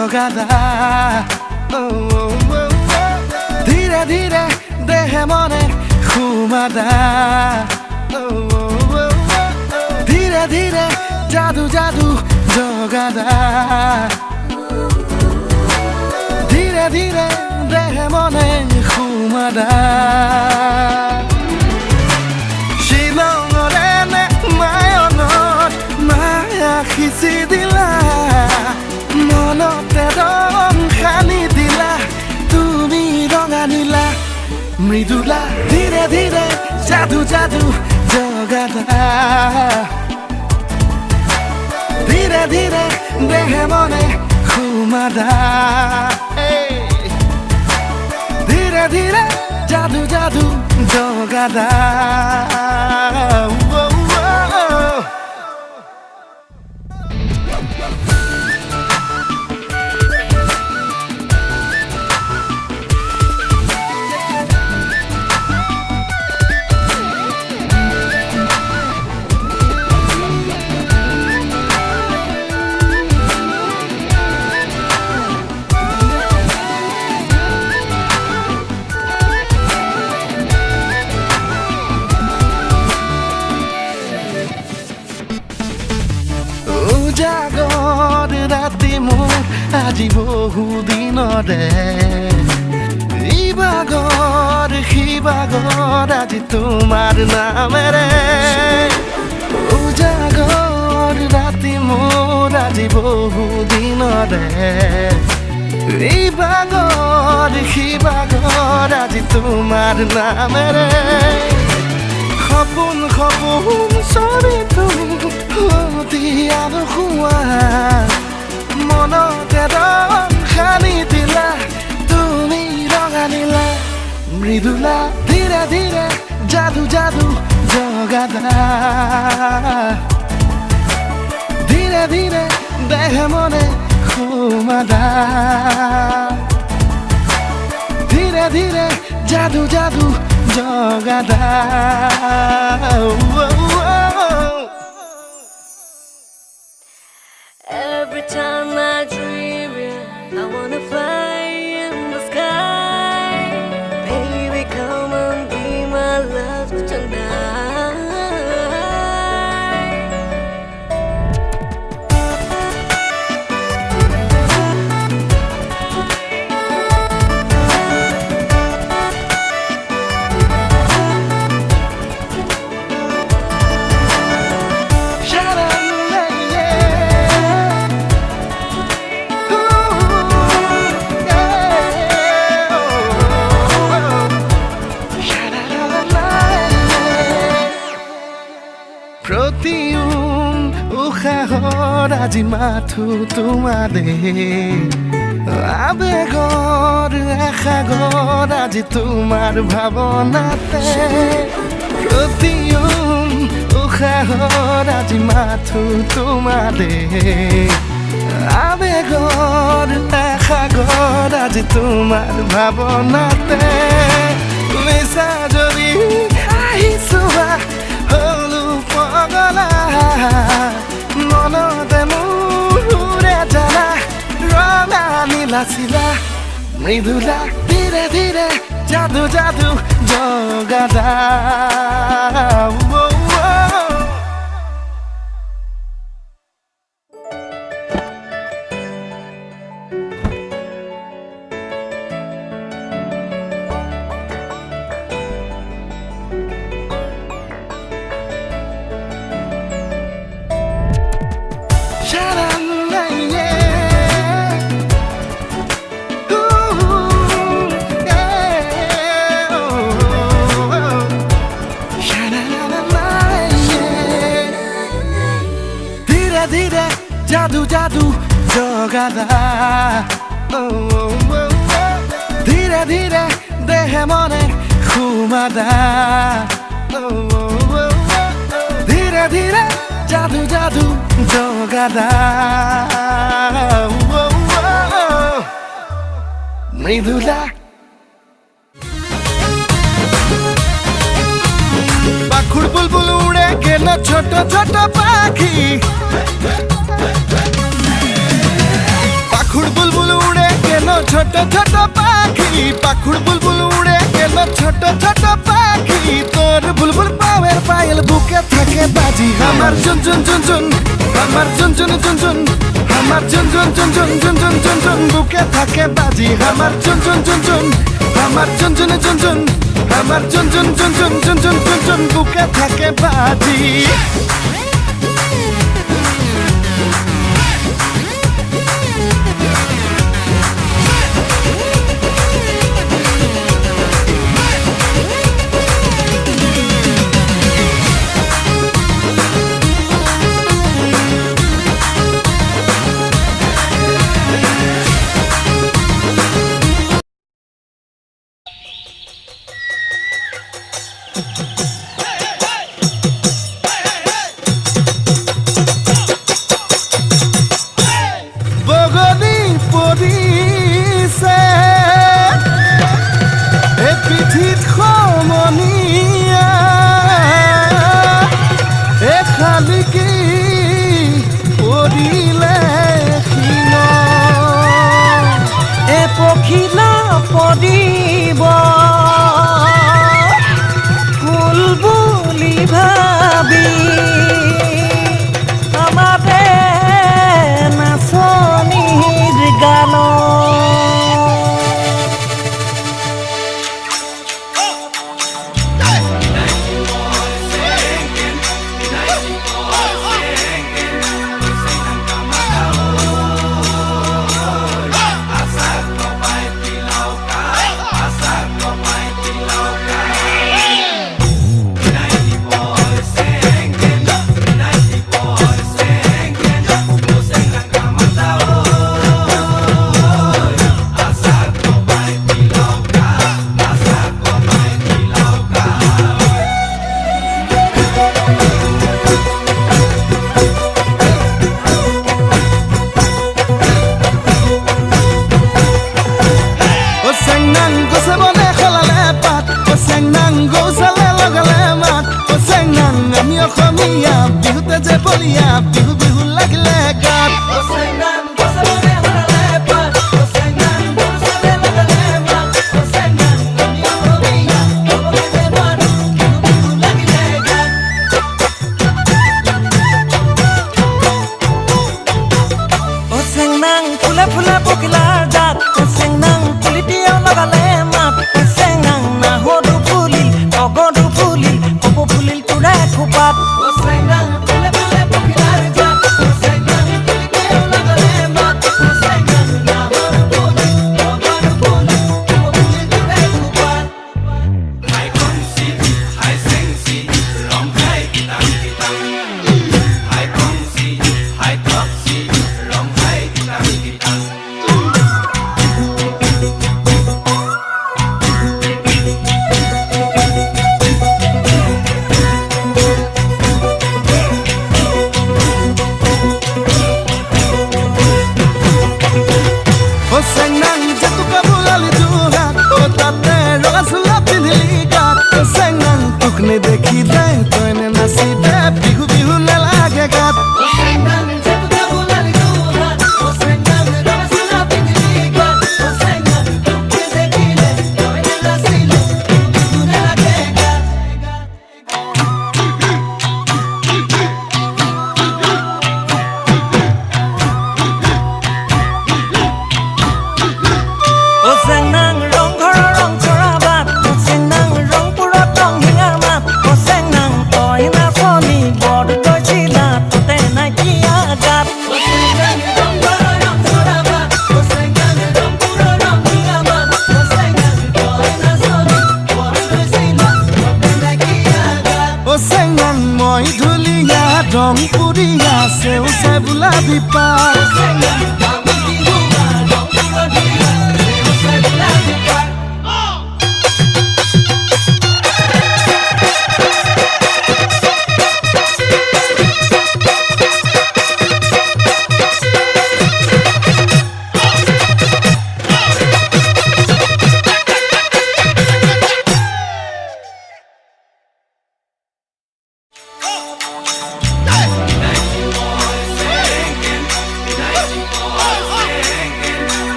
জগাদা ধীৰে ধীৰে দেহে মনে ঘুমাদা ধীৰে ধীৰে জাদু জাদু জগাদা ধীৰে ধীৰে দেহে মনে ঘুমাদা শিলঙৰে নে মায়নত মায়া খিচি দিলা মনতে ৰং সানি দিলা তুমি ৰঙা নীলা মৃদুলা ধীৰে ধীৰে জাদু জাদু জগাদা ধীৰে ধীৰে দেহে মনে ঘুমাদা ধীৰে ধীৰে জাদু জাদু জগাদা জাগৰ ৰাতি মোৰ আজি বহু দিনৰে ইবাগৰ সিবাগৰ আজি তোমাৰ নামেৰে উজাগৰ ৰাতি মোৰ আজি বহু দিনৰে ইবাগৰ সিবাগৰ আজি তোমাৰ নামেৰে সপোন সপোন ছবি তুমি অতি আলসুৱা মনতে ৰং সানি দিলা তুমি ৰঙা নীলা মৃদুলা ধীৰে ধীৰে জাদু জাদু জগাদা ধীৰে ধীৰে দেহে মনে ঘুমাদা ধীৰে ধীৰে জাদু জাদু জগাদা Every time I dream you, I wanna fly in the sky. Baby, come and be my love tonight. প্ৰতিউম উশাহৰ আজি মাথো তোমাৰে আবেগৰ আশাগৰ আজি তোমাৰ ভাৱনাতে প্ৰতিউম উশাহৰ আজি মাথো তোমাৰে আবেগৰ আশাগৰ আজি তোমাৰ ভাৱনাতে মিছা যদি আহিছোৱা হলো পগলা মনতে মোৰে জানা ৰঙা নীলা চিলা মৃদুলা ধীৰে ধীৰে জাদু জাদু জগাদা ধীরে জাদু জাদু জগাদা ধীরে ধীরে দেহে মনে ঘুমাদা ধীরে ধীরে জাদু জাদু জগাদা মৃদুলা পাখুর বুলবুল উড়ে গেল ছোট ছোট পাখি পাখুর বুলবুল ছোট পাখি পাখুর বুলবুল উড়ে গেল ছোট ছোট পাখি তোর বুলবুল পাওয়ের পায়েল বুকে থাকে বাজি আমার ঝুনঝুন ঝুনঝুন আমার ঝুনঝুন ঝুনঝুন আমার ঝুনঝুন ঝুনঝুন ঝুনঝুন ঝুনঝুন বুকে থাকে বাজি আমার ঝুনঝুন ঝুনঝুন আমার ঝুনঝুন ঝুনঝুন আমার ঝুনঝুন ঝুনঝুন ঝুনঝুন ঝুনঝুন বুকে থাকে বাজি বগনি পৰিছে এই পিঠিত সমনীয়া এ শালিকি পৰিলে শিল এ পখিলা পদিব ফুল বুলি ভাবি আমাতে নাচনিৰ গান আমি অসমীয়া বিহুতে যে বলিয়া বিহু বিহু লাগিলে গাত ফুলে ফুলে পখিলাৰ জাত চেংনাং পুলিটিও লগালে মাত চেংনাং নাহৰো ফুলিল অগৰো ফুলিল কপৌ ফুলিল তোৰে খোপাত দেখিলে তইনে নাচি দে বিহু বিহু নালাগে গাত মই ধুলিয়া ৰং পুৰিয়া সেউছে বোলা বিপা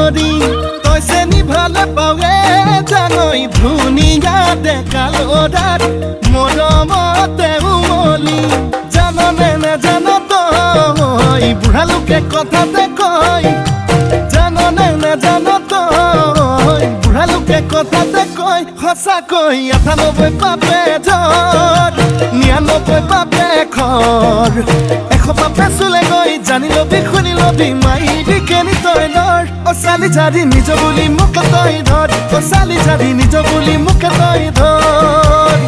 কৰি তই চেনি ভালে পাৱে জানৈ ধুনীয়া ডেকা ল'ৰাত মৰমতে উমলি জাননে নেজান তই বুঢ়া লোকে কথাতে কয় জাননে নেজান তই বুঢ়া লোকে কথাতে কয় সঁচাকৈ ৯৮ পাপে ধৰ ৯৯ পাপে খৰ ১০০ পাপে চুলে গৈ জানি লবি শুনি লবি মাইবি কেনি তই নৰ অ চালি জাৰি নিজ বুলি মোকে তই ধৰ অ চালি জাৰি নিজ বুলি মোকে তই ধৰ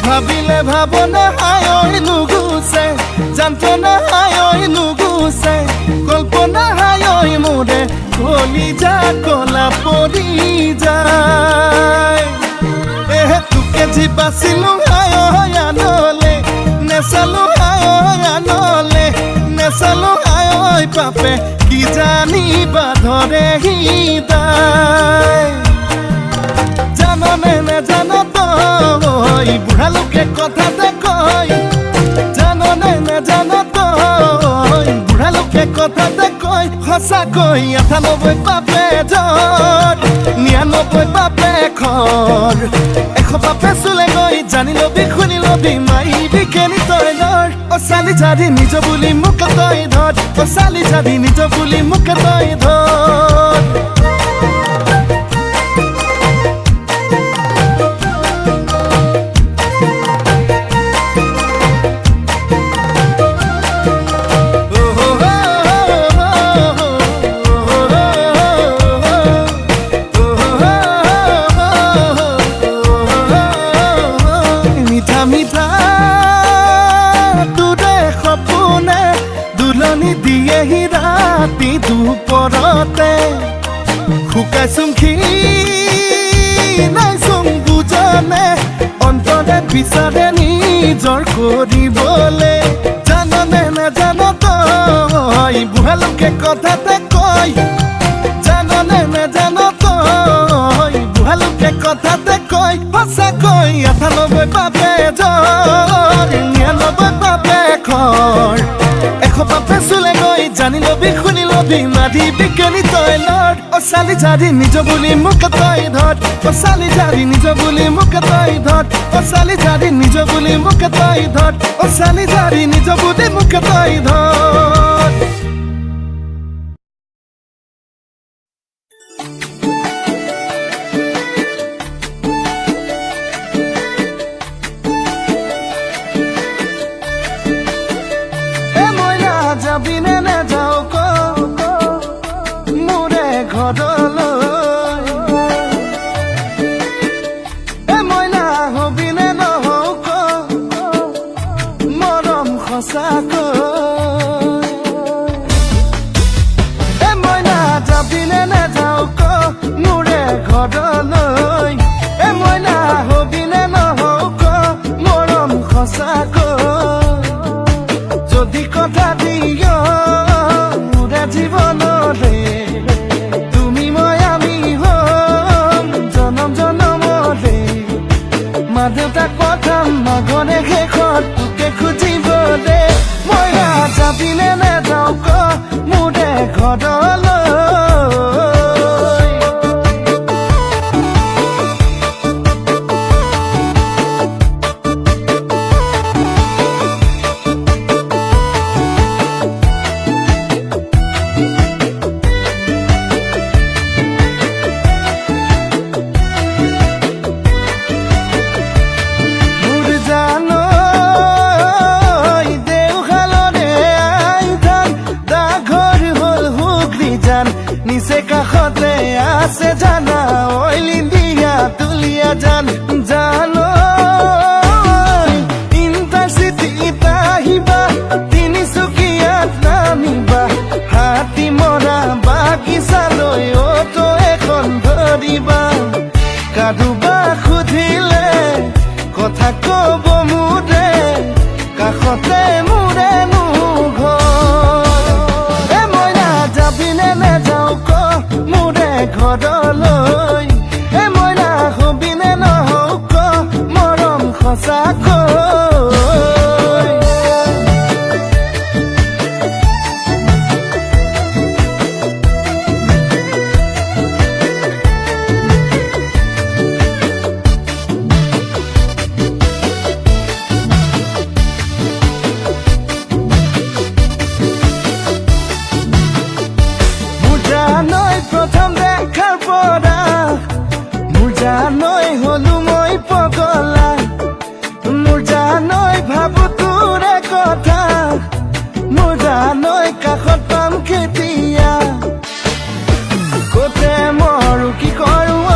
ভাবিলে ভাবনা হায়ই নুগুছে যন্ত্ৰণা হায়ই নুগুছে কল্পনা হায়ই মোৰে কলিজা কলা পৰি যায় তোকে যি বাচিলো হায়ই আনলে নেচালো হায়ই আনলে নেচালো হায়ই পাপে কি জানিবা ধৰে হৃদয় জাননে নেজান তই বুঢ়া লোকে কথাতে কয় জাননে নেজান তই বুঢ়া লোকে কথাতে কয় সঁচাকৈ ৯৮ পাপে ধৰ ৯৯ পাপে খৰ ১০০ পাপে চুলে গৈ জানি লবি শুনি লবি মাইবি কেনি তই নৰ অ চালি জাৰি নিজ বুলি মোকে তই ধৰ অ চালি জাৰি নিজ বুলি মোকে তই ধৰ দিয়েহি ৰাতি দুপৰতে শুকাইছোং নাইছোং বুজনে অন্তৰে বিচাৰে নিজৰ কৰিবলে জাননে নেজান তই বুঢ়া লোকে কথাতে কয় জাননে নেজান তই বুঢ়া লোকে কথাতে কয় সঁচাকৈ ৯৮ পাপে ধৰ ৯৯ পাপে খৰ ১০০ পাপে চুলে গৈ জানি লবি শুনি লবি মাৰিবি কেনি তই নৰ অ চালি জাৰি নিজ বুলি মোকে তই ধৰ অ চালি জাৰি নিজ বুলি মোকে তই ধৰ অ চালি জাৰি নিজ বুলি মোকে তই ধৰ অ চালি জাৰি নিজ বুলি মোকে তই ধৰ যাবিনে নেযাও ক মোৰে ঘৰলৈ মইনা হবিনে নহও ক মৰম সঁচাকৈ মইনা যাবিনে নেযাও ক মোৰে ঘৰলৈ মইনা হবিনে নহও ক মৰম সঁচাকৈ যদি কথা দিয় মোৰে জীৱনৰে তুমি মই আমি হম জনম জনমৰে মা দেউতাক পঠাম নগৰে শেষত তোকে খুজিবলে মই যাবিনে নেযাও ক মোৰে ঘৰলৈ কেতিয়া কতে মৰো কি কৰো ঐ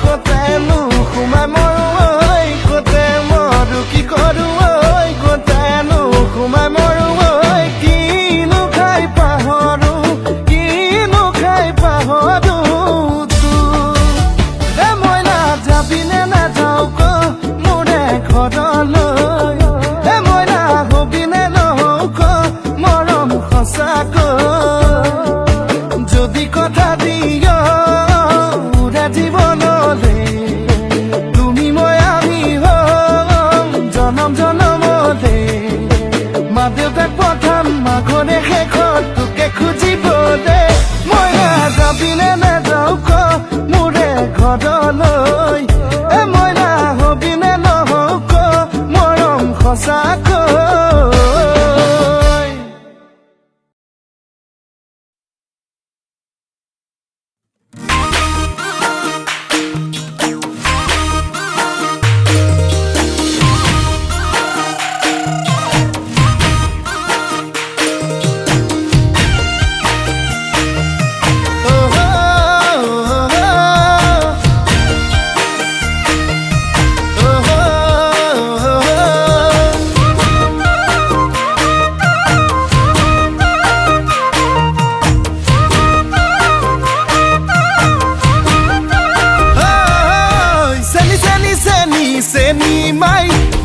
কতেনো সোমাই মৰো ঐ কতে মৰো কি কৰো ঐ কতেনো সোমাই মৰো ঐ কিনো খাই পাহৰো মই নাযাবিনে নাযাওঁ ক মোৰে ঘৰলৈ মই নাহবিনে নহওঁ ক মৰম সঁচাকৈ যদি কথা দিয় উৰা জীৱনলে তুমি মই আমি হম জনম জনমলে মা দেউতাক পঠাম মাঘৰে শেষত তোকে খুজিবলে মই নাযাবিনে নাযাওঁ ক মোৰে ঘৰলৈ মই নাহবিনে নহওঁ ক মৰম সঁচাকৈ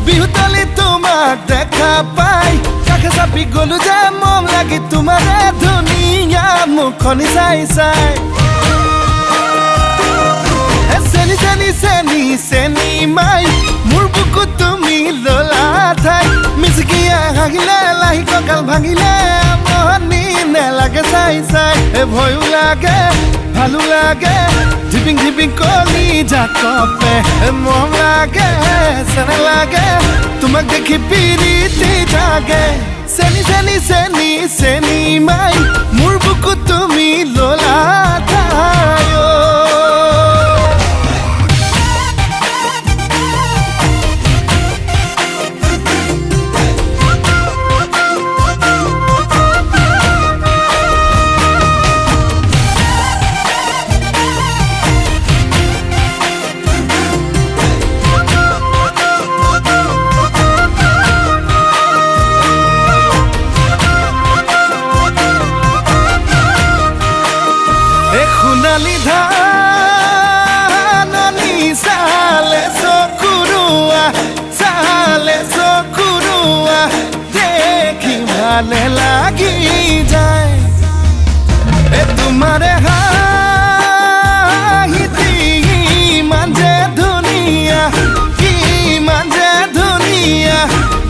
বিহুতলি তোমাক দেখা পাই কাষে চাপি গলো যে মম লাগি তোমাৰে ধুনীয়া মুখনি চাই চাই চেনি চেনি চেনি চেনি মাই মোৰ বুকুত তুমি ললা ঠাই মিচিকিয়া হাঁহিলে লাহি কঁকাল ভাঙিলে মহনি নেলাগে চাই চাই ভয়ো লাগে ভালো লাগে ঝিপিং ঝিপিং কলি জাকপে মৰম লাগে চেনে লাগে তোমাক দেখি পিৰিতি জাগে চেনি চেনি চেনি চেনি মাই মোৰ বুকুত তুমি ললা ঠাই সোণালী ধাননি চালে চকুৰুৱা দেখি ভালে লাগি যায় তোমাৰে হাঁহিতি ইমান যে ধুনীয়া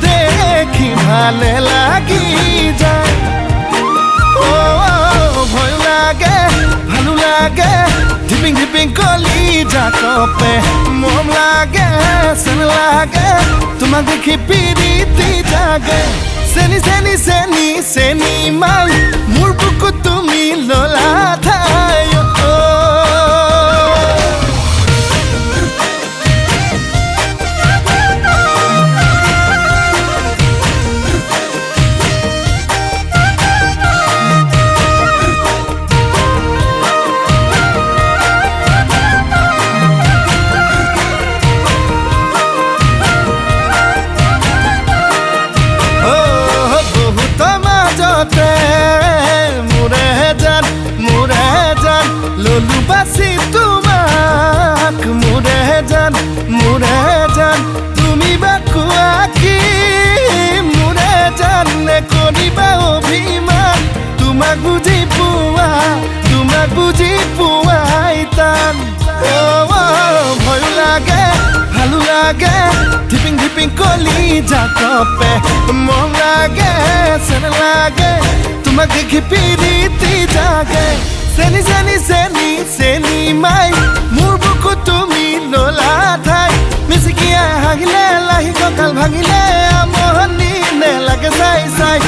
দেখি ভালে লাগি যায় ভয় লাগে ভালো লাগে ধিপিং ধিপিং কলি জাকপে মৰম লাগে চেন লাগে তোমাক দেখি পিৰিতি জাগে চেনি চেনি চেনি চেনি মাই মোৰ বুকুত তুমি ললা ঠাই ললু বাছি তোমাক মোৰে জান তুমি বা কোৱা কি মোৰে জান নে কৰিবা অভিমান তোমাক বুজি পোৱাই টান ভয়ো লাগে ভালো লাগে ধিপিং ধিপিং কলি জাকপে মৰম লাগে চেন লাগে তোমাক দেখি পিৰিতি জাগে চেনি চেনি চেনি চেনি মাই মোৰ বুকুত তুমি ললা ঠাই মিচিকিয়া হাঁহিলে লাহি কঁকাল ভাঙিলে আমনি নেলাগে চাই চাই